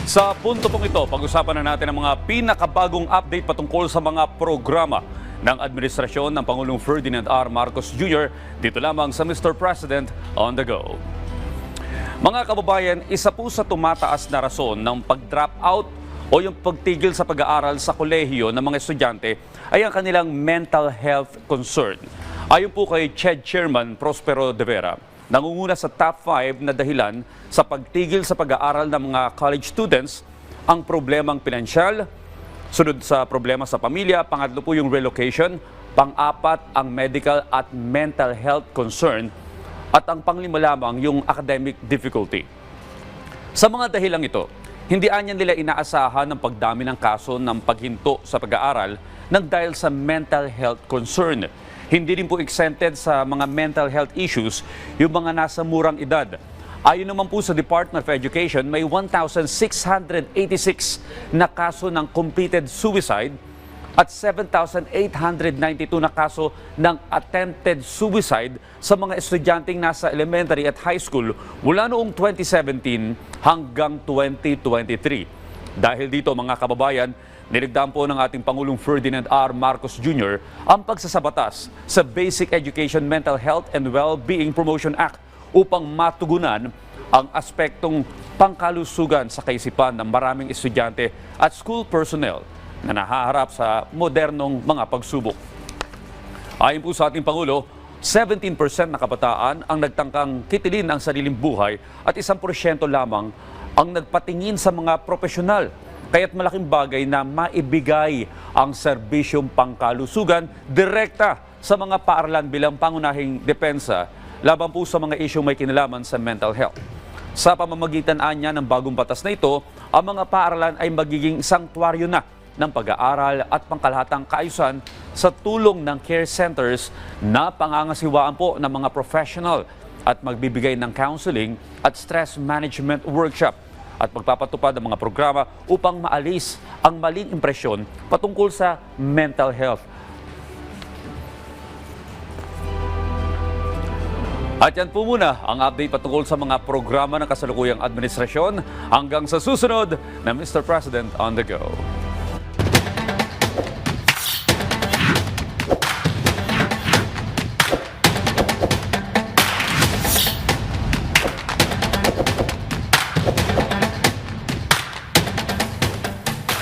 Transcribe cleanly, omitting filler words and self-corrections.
Sa punto pong ito, pag-usapan na natin ang mga pinakabagong update patungkol sa mga programa ng administrasyon ng Pangulong Ferdinand R. Marcos Jr. dito lamang sa Mr. President on the Go. Mga kababayan, isa po sa tumataas na rason ng pag-drop out o yung pagtigil sa pag-aaral sa kolehiyo ng mga estudyante ay ang kanilang mental health concern. Ayon po kay CHED Chairman Prospero De Vera, nangunguna sa top 5 na dahilan sa pagtigil sa pag-aaral ng mga college students ang problemang pinansyal, sunod sa problema sa pamilya, pangatlo po yung relocation, pang-apat ang medical at mental health concern, at ang panglima lamang yung academic difficulty. Sa mga dahilang ito, hindi anya nila inaasahan ng pagdami ng kaso ng paghinto sa pag-aaral nang dahil sa mental health concern. Hindi rin po exempted sa mga mental health issues yung mga nasa murang edad. Ayon naman po sa Department of Education, may 1,686 na kaso ng completed suicide at 7,892 na kaso ng attempted suicide sa mga estudyanteng nasa elementary at high school mula noong 2017 hanggang 2023. Dahil dito mga kababayan, niligdaan po ng ating Pangulong Ferdinand R. Marcos Jr. ang pagsasabatas sa Basic Education Mental Health and Well-Being Promotion Act upang matugunan ang aspektong pangkalusugan sa kaisipan ng maraming estudyante at school personnel na nahaharap sa modernong mga pagsubok. Ayon po sa ating Pangulo, 17% na kabataan ang nagtangkang kitilin ang sariling buhay at 1% lamang ang nagpatingin sa mga profesional. Kaya't malaking bagay na maibigay ang serbisyong pangkalusugan direkta sa mga paaralan bilang pangunahing depensa laban po sa mga isyong may kinalaman sa mental health. Sa pamamagitan anya ng bagong batas na ito, ang mga paaralan ay magiging sanktuaryo na ng pag-aaral at pangkalahatang kaayusan sa tulong ng care centers na pangangasiwaan po ng mga professional at magbibigay ng counseling at stress management workshop at magpapatupad ng mga programa upang maalis ang maling impresyon patungkol sa mental health. At yan po muna ang update patungkol sa mga programa ng kasalukuyang administrasyon hanggang sa susunod na Mr. President on the Go.